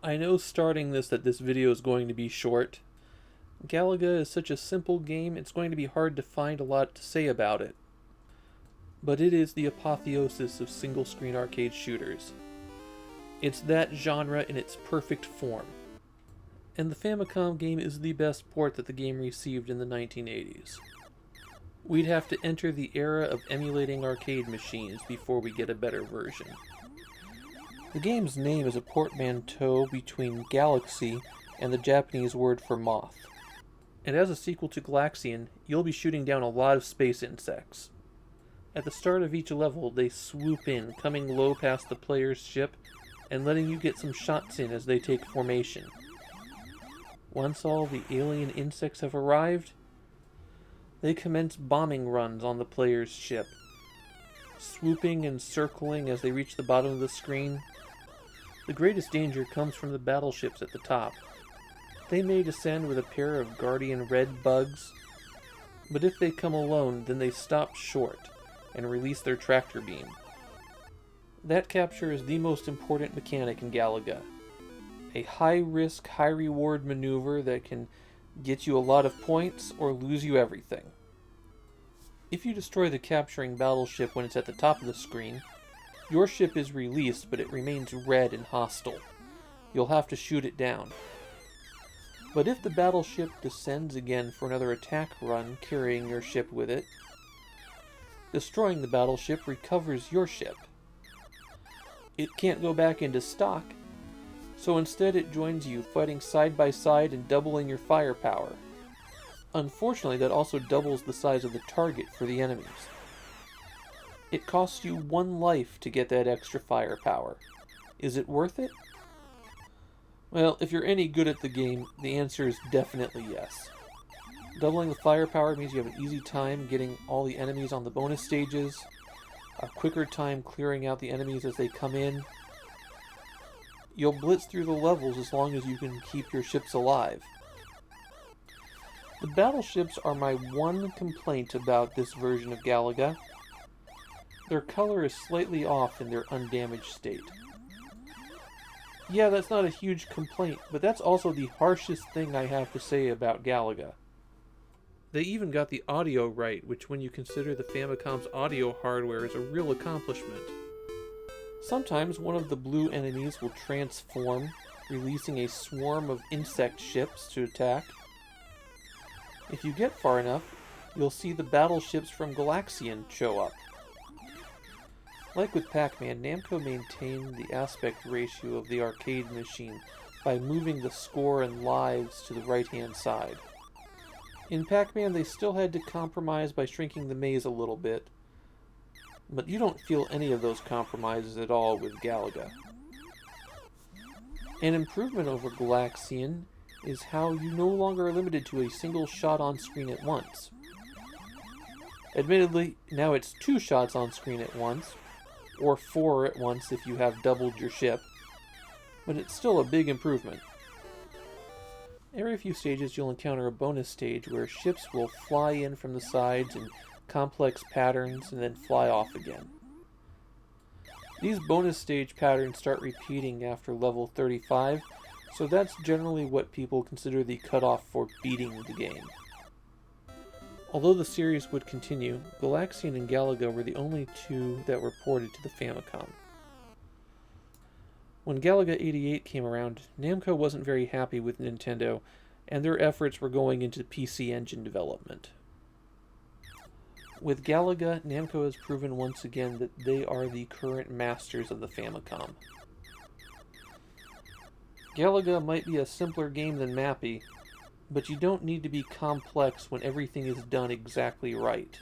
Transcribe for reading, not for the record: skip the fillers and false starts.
I know starting that this video is going to be short. Galaga is such a simple game, it's going to be hard to find a lot to say about it. But it is the apotheosis of single-screen arcade shooters. It's that genre in its perfect form. And the Famicom game is the best port that the game received in the 1980s. We'd have to enter the era of emulating arcade machines before we get a better version. The game's name is a portmanteau between galaxy and the Japanese word for moth. And as a sequel to Galaxian, you'll be shooting down a lot of space insects. At the start of each level, they swoop in, coming low past the player's ship, and letting you get some shots in as they take formation. Once all the alien insects have arrived, they commence bombing runs on the player's ship, swooping and circling as they reach the bottom of the screen. The greatest danger comes from the battleships at the top. They may descend with a pair of guardian red bugs, but if they come alone, then they stop short and release their tractor beam. That capture is the most important mechanic in Galaga. A high-risk, high-reward maneuver that can get you a lot of points or lose you everything. If you destroy the capturing battleship when it's at the top of the screen, your ship is released, but it remains red and hostile. You'll have to shoot it down. But if the battleship descends again for another attack run carrying your ship with it, destroying the battleship recovers your ship. It can't go back into stock, so instead it joins you, fighting side by side and doubling your firepower. Unfortunately, that also doubles the size of the target for the enemies. It costs you 1 life to get that extra firepower. Is it worth it? Well, if you're any good at the game, the answer is definitely yes. Doubling the firepower means you have an easy time getting all the enemies on the bonus stages, a quicker time clearing out the enemies as they come in. You'll blitz through the levels as long as you can keep your ships alive. The battleships are my one complaint about this version of Galaga. Their color is slightly off in their undamaged state. Yeah, that's not a huge complaint, but that's also the harshest thing I have to say about Galaga. They even got the audio right, which when you consider the Famicom's audio hardware is a real accomplishment. Sometimes one of the blue enemies will transform, releasing a swarm of insect ships to attack. If you get far enough, you'll see the battleships from Galaxian show up. Like with Pac-Man, Namco maintained the aspect ratio of the arcade machine by moving the score and lives to the right-hand side. In Pac-Man, they still had to compromise by shrinking the maze a little bit, but you don't feel any of those compromises at all with Galaga. An improvement over Galaxian is how you no longer are limited to a single shot on screen at once. Admittedly, now it's 2 shots on screen at once, or 4 at once if you have doubled your ship, but it's still a big improvement. Every few stages you'll encounter a bonus stage where ships will fly in from the sides in complex patterns and then fly off again. These bonus stage patterns start repeating after level 35, so that's generally what people consider the cutoff for beating the game. Although the series would continue, Galaxian and Galaga were the only 2 that were ported to the Famicom. When Galaga 88 came around, Namco wasn't very happy with Nintendo, and their efforts were going into PC Engine development. With Galaga, Namco has proven once again that they are the current masters of the Famicom. Galaga might be a simpler game than Mappy, but you don't need to be complex when everything is done exactly right.